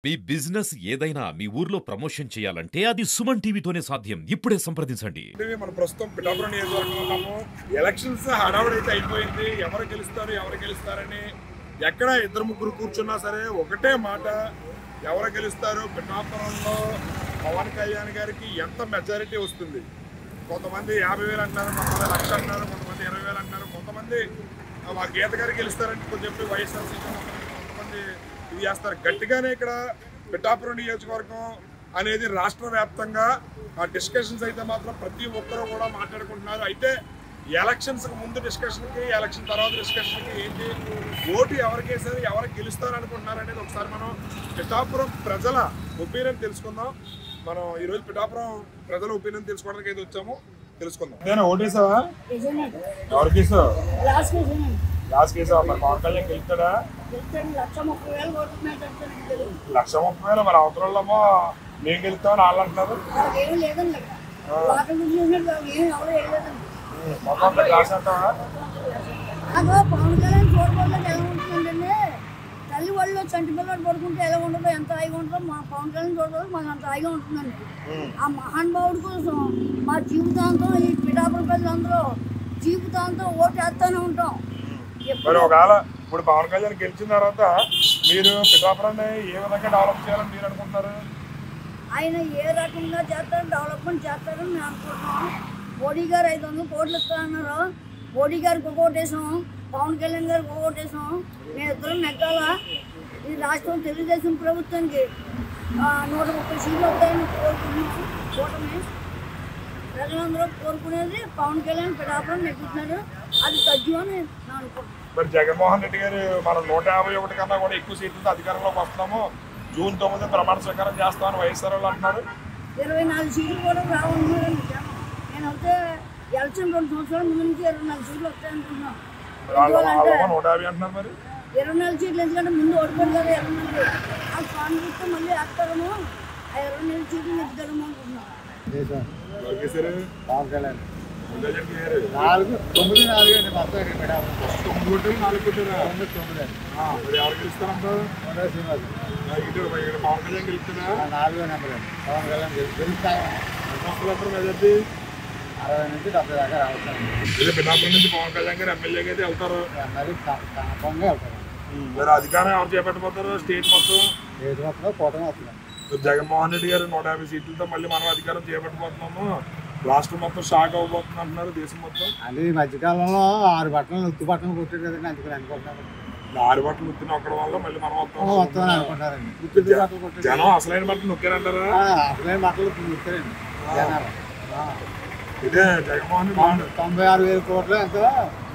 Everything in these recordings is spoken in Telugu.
మీ బిజినెస్ ఏదైనా మీ ఊర్లో ప్రమోషన్ చేయాలంటే అది సుమన్ టీవీతోనే సాధ్యం. ఇప్పుడే సంప్రదించండి. మన ప్రస్తుతం పిఠాపురం నియోజకవర్గంలో ఉన్నాము. ఎలక్షన్స్ హడావుడైతే అయిపోయింది. ఎవరు గెలుస్తారని ఎక్కడ ఇద్దరు ముగ్గురు కూర్చున్నా సరే ఒకటే మాట, ఎవరు గెలుస్తారు, పిఠాపురంలో పవన్ కళ్యాణ్ గారికి ఎంత మెజారిటీ వస్తుంది. కొంతమంది 50,000 అంటున్నారు, కొంతమంది 1,00,000 అంటున్నారు, కొంతమంది 20,000 అంటున్నారు, కొంతమంది మా గీత గారికి గెలుస్తారని చెప్పి వైఎస్ఆర్సీపీ కొంతమంది ఇది చేస్తారు. గట్టిగానే ఇక్కడ పిఠాపురం నియోజకవర్గం అనేది రాష్ట్ర వ్యాప్తంగా ఆ డిస్కషన్స్ అయితే మాత్రం ప్రతి ఒక్కరూ కూడా మాట్లాడుకుంటున్నారు. అయితే ఎలక్షన్స్కి ముందు డిస్కషన్కి, ఎలక్షన్ తర్వాత డిస్కషన్కి ఏంటి, ఓటు ఎవరికి వేసారు, ఎవరికి గెలుస్తారు అనుకుంటున్నారు అనేది ఒకసారి మనం పిఠాపురం ప్రజల ఒపీనియన్ తెలుసుకుందాం. మనం ఈరోజు పిఠాపురం ప్రజల ఒపీనియన్ తెలుసుకోవడానికి అయితే వచ్చాము, తెలుసుకుందాం. నేను ఓటు వేసావా? ఎవరికి వేసావు? లాస్ట్ కేసావా? మరి పవన్ కళ్యాణ్ గెలుస్తాడా? 1,30,000. మరి అవతరమో మేము గెలుస్తామని వాళ్ళు అంటున్నారు. మొత్తం క్లాస్ అంటావా? పవన్ కళ్యాణ్ చూడబోతే ఎలా ఉంటుందండి, తల్లి వాళ్ళు చంటి పిల్లలు పడుకుంటే ఎలా ఉండదు, ఎంత హాయిగా ఉంటుందో మా పవన్ కళ్యాణ్ చూడబోదు మాకు అంత హాయిగా ఉంటుందండి. ఆ మహానుభావుడి కోసం మా జీవితాంతం ఈ పిఠాపురం ప్రజలందరూ జీవితాంతం ఓటు వేస్తూనే ఉంటాం. మరి ఒకవేళ ఇప్పుడు పవన్ కళ్యాణ్ గెలిచిన తర్వాత మీరు పిఠాపురాన్ని ఏ విధంగా డెవలప్ చేయాలని మీరు అనుకుంటున్నారు? ఆయన ఏ రకంగా చేస్తారు, డెవలప్మెంట్ చేస్తారని మేము అనుకుంటున్నాం. మోడీ గారు 500 కోట్లు ఇస్తారన్నారు. మోడీ గారికి ఒక ఓటేసాం, పవన్ కళ్యాణ్ గారికి ఒక ఓటేసాం. మేము ఇద్దరం నెగ్గాల. ఈ రాష్ట్రం తెలుగుదేశం ప్రభుత్వానికి 130 సీట్లు వస్తాయని కోరుకుంటున్నాం. కూటమి ప్రజలందరూ కోరుకునేది పవన్ కళ్యాణ్ పిఠాపురం నెగ్గుతున్నారు, అది తగ్గు అని నేను అనుకుంటున్నాను. మరి జగన్మోహన్ రెడ్డి గారు మనం 151 కన్నా కూడా ఎక్కువ సీట్లతో అధికారంలోకి వస్తున్నాము, June 9 ప్రమాణ స్వీకారం చేస్తామని వైఎస్ఆర్ వాళ్ళు అంటున్నారు. 24 సీట్లు కూడా రావాలన్నారండి జనం. నేనైతే ఎలక్షన్ 2 సంవత్సరాల ముందు నుంచి 24 సీట్లు వస్తాయనుకున్నాను. 150 అంటున్నారు. మరి 24 సీట్లు ఎందుకంటే ముందు ఓడిపోయి కదా 24 ఆ కాన్గ్రెస్ మళ్ళీ వేస్తారేమో, ఆ 24 సీట్లు నెగ్గుతారేమో అనుకుంటున్నాను. పవన్ కళ్యాణ్ 4 9 4 అండి మొత్తం ఇక్కడ మేడం 9 4 కొట్టారా? 9 ఎవరు గెలుస్తారంటారు? పవన్ కళ్యాణ్ గెలుస్తారా? 4 నెంబర్ అండి పవన్ కళ్యాణ్ గెలుస్తాయి. మెజార్టీ 60 నుంచి 70 దాకా రావచ్చు. పిఠాపురం నుంచి పవన్ కళ్యాణ్ గారు ఎమ్మెల్యేగా అయితే వెళ్తారు. మరి కన్ఫర్మ్గా వెళ్తారు. మరి అధికారం ఎవరు చేపట్టబోతారు? స్టేట్ మొత్తం ఏది మొత్తం కూటమి వస్తుంది. జగన్మోహన్ రెడ్డి గారు 150 సీట్లతో మళ్ళీ మనం అధికారం చేపట్టబోతున్నాము, రాష్ట్రం మొత్తం షాక్ అవ్వబోతుంది అంటున్నారు, దేశం మొత్తం. అది ఈ మధ్యకాలంలో 6 బట్టలు ఉత్తు బట్టలు కొట్టారు కదండి, అందుకని అనుకుంటున్నారు. 6 బట్టలు ఉత్తిన ఒక్కడం వల్ల మళ్ళీ మనం వస్తామని అనుకుంటారండి. ఉత్తు బట్టలు కొట్టారు. జనం అసలైన బట్టలు నొక్కారంటారా? అసలైన బట్టలు నొక్కారండి జనాలు. ఇదే జగన్మోహన్ 96,000 కోట్లు ఎంతో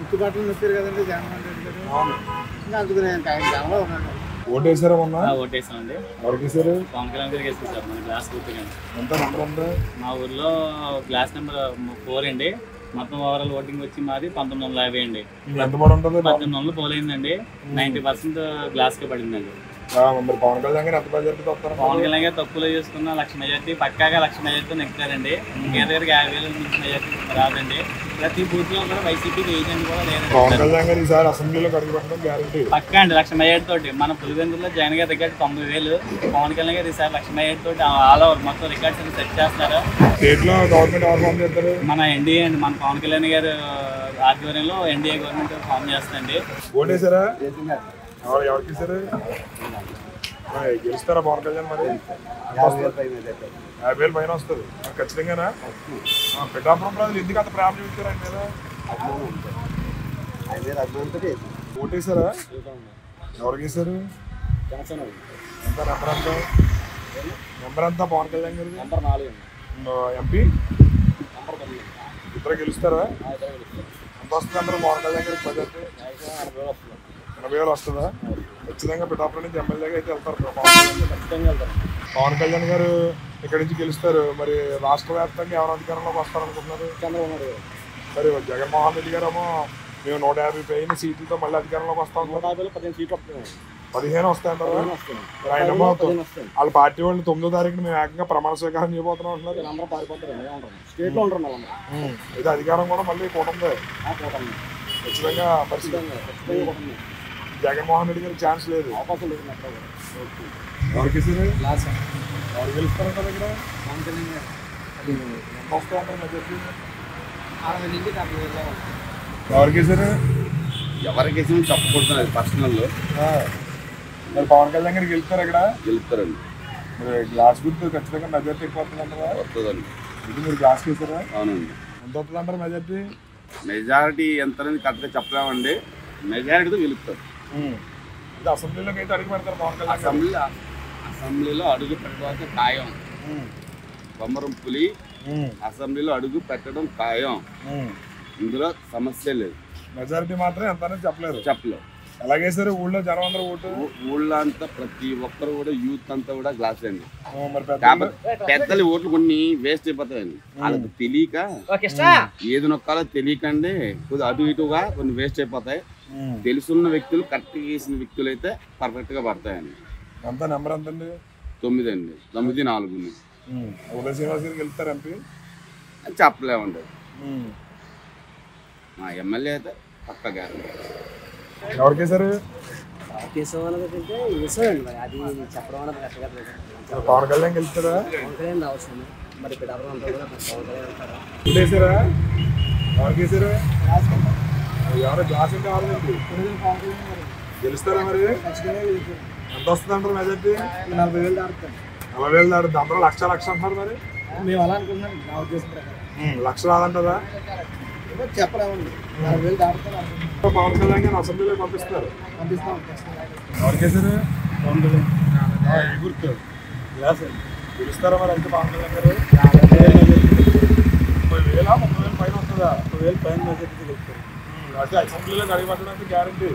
ఉత్తు బట్టలు నొక్కారు కదండి జగన్మోహన్ రెడ్డి గారు. ఇంకా అందుకని జనంలో ఉన్నాడు. ఓటేసారా మొన్న? ఓటేసామండి. ఎవరికి వేసారు? పవన్ కళ్యాణ్ గారికి వేసాం సార్. మన గ్లాస్ గుర్తుగా ఎంత నెంబర్ ఉంది? మా ఊర్లో గ్లాస్ నెంబర్ 4 అండి. మొత్తం ఓవరాల్ ఓటింగ్ వచ్చి మాది 1950 అండి. ఎంత పడి ఉంటుంది? 1800 పోల్ అయిందండి. 90% గ్లాస్కే పడిందండి. మరి పవన్ కళ్యాణ్ గారు ఎంత మెజార్టీతో వస్తారు? పవన్ కళ్యాణ్ గారు తక్కువలో చేసుకున్న 1,00,000 మెజార్టీ, పక్కాగా 1,00,000 మెజార్టీతో నెగ్గుతారండి. గీత గారికి 50,000 నుంచి మెజార్టీ రాదండి. ప్రతి బూత్ లో కూడా వైసీపీకి ఏజెంట్ కూడా లేదండి. పవన్ కళ్యాణ్ గారు ఈసారి అసెంబ్లీలో అడుగు పెట్టడం గ్యారంటీ పక్కా అండి. 1,00,000 మెజార్టీ తోటి మన పులివెందులో జగన్ గారి రికార్డు 90,000, పవన్ కళ్యాణ్ గారు ఈసారి 1,00,000 మెజార్టీ తోటి ఆల్ ఓవర్ మొత్తం రికార్డ్స్ అన్ని సెట్ చేస్తారు. స్టేట్ లో గవర్నమెంట్ ఎవరు ఫామ్ చేస్తారు? మన ఎన్డీఏ అండి. మన పవన్ కళ్యాణ్ గారు ఆధ్వర్యంలో ఎన్డీఏ గవర్నమెంట్ ఫామ్ చేస్తుంది. ఓటేసారా? ఎవరికి ఇస్తారు? గెలుస్తారా పవన్ కళ్యాణ్? మరి 50,000 పైన వస్తుంది ఖచ్చితంగానా? పిఠాపురం ప్రజలు ఎందుకు అంత ప్రేమ చూపించారు ఆయన మీద? ఓటేసారా? ఎవరికి ఇస్తారు? ఎంత నెంబర్ అంతా పవన్ కళ్యాణ్ గారు? ఎంపీ ఇద్దరు గెలుస్తారా? ఎంత వస్తుంది అందరూ పవన్ కళ్యాణ్ గారికి బడ్జెట్? 80,000 వస్తుందా? ఖచ్చితంగా పిఠాపురం నుంచి ఎమ్మెల్యేగా అయితే వెళ్తారు. పవన్ కళ్యాణ్ గారు ఇక్కడ నుంచి గెలుస్తారు. మరి రాష్ట్ర వ్యాప్తంగా ఎవరు అధికారంలోకి వస్తారనుకుంటున్నారు? చంద్రబాబు. మరి జగన్మోహన్ రెడ్డి గారు ఏమో మేము 150 పైన సీట్లతో మళ్ళీ అధికారంలోకి వస్తాం. 15 సీట్లు వస్తాయి. 15 వస్తాయంటారు. ఆయన వాళ్ళ పార్టీ వాళ్ళు 9వ తారీఖున మేము ఏకంగా ప్రమాణ స్వీకారం చేయబోతున్నాం అంటున్నారు. స్టేట్ లో ఉంటారు. అయితే అధికారం కూడా మళ్ళీ కూటమి ఖచ్చితంగా పరిస్థితి. జగన్మోహన్ రెడ్డి గారికి ఛాన్స్ లేదు. అవకాశం లేదు. ఎవరికి సార్ లాస్ట్ ఎవరు గెలుస్తారంటారు ఇక్కడ పవన్ కళ్యాణ్ గారు ఎంత వస్తూ ఉంటారు మెజార్టీ 60 నుంచి 70 వేల ఎవరికి సార్ ఎవరికి చెప్పకూడదు అది పర్సనల్ మరి పవన్ కళ్యాణ్ గారికి గెలుస్తారు ఇక్కడ గెలుస్తారండి మరి గ్లాస్ గుర్తు ఖచ్చితంగా మెజార్టీ ఎక్కువ వస్తుందంటారా వస్తుందండి ఇది మీరు గ్లాస్ వేసారా అవునండి ఎంత వస్తుంది అంటారు మెజార్టీ మెజారిటీ ఎంత కరెక్ట్గా చెప్పలేమండి మెజారిటీతో గెలుస్తారు ఇది అసెంబ్లీలోకి అయితే అడిగి పెడతారు పవన్ కళ్యాణ్ గారు. అసెంబ్లీలో అడుగు పెట్టడం ఖాయం బొమ్మరం పులి అసెంబ్లీలో అడుగు పెట్టడం ఖాయం ఇందులో సమస్య లేదు మెజారిటీ మాత్రం ఎంత అనేది చెప్పలేరు చెప్పలేవు అలాగే సార్ ఊళ్ళో జనం అందరూ ఓటు ఊళ్ళో అంతా ప్రతి ఒక్కరు కూడా యూత్ అంతా కూడా గ్లాస్ అండి మరి పెద్ద కాకపోతే పెద్దలు ఓట్లు కొన్ని వేస్ట్ అయిపోతాయండి వాళ్ళకి తెలియక ఏది నొక్కాలో తెలియకండి కొద్దిగా అటు ఇటుగా కొన్ని వేస్ట్ అయిపోతాయి తెలుసున్న వ్యక్తులు కరెక్ట్గా వేసిన వ్యక్తులు అయితే పర్ఫెక్ట్గా పడతాయండి ఎంత నెంబర్ ఎంత అండి 9 అండి 9-4 ఉదయ శ్రీనివాస్ గారికి వెళ్తారు ఎంపీ అని చెప్పలేమండి మా ఎమ్మెల్యే అయితే పక్క గ్యారెంటీ ఎవరికి సార్ కేసు అనేది వేసామండి మరి అది చెప్పడం అనేది కరెక్ట్గా లేదు. పవన్ కళ్యాణ్ వెళ్తారా పవన్ కళ్యాణ్ అవసరం మరి పిఠాపురం అంతా కూడా పవన్ కళ్యాణ్ వెళ్తారా వేసారా ఎవరికి వేసారా ఎవరు గ్లాస్ అంటే కావాలండి గెలుస్తారా మరి ఎంత వస్తుంది అంటారు మెజార్టీ 40,000 దాటుతాను 40,000 దాడుతుంది అందరూ లక్ష అంటున్నారు మరి మేము అలా అనుకుంటున్నాం నా ఉద్దేశం ప్రకారం లక్ష రాదంటారా చెప్పలేమండి 40,000 దాటుతాను పవన్ కళ్యాణ్ గారిని అసెంబ్లీలో పంపిస్తారు పంపిస్తాం ఎవరికి వేసారు ఏ గుర్తు గెలుస్తారా మరి అంటే పవన్ కళ్యాణ్ గారు 30,000 పైన వస్తుందా 30,000 పైన మెజారిటీ గెలుస్తారు అయితే అసెంబ్లీలో అడిగి పెట్టడానికి గ్యారంటీ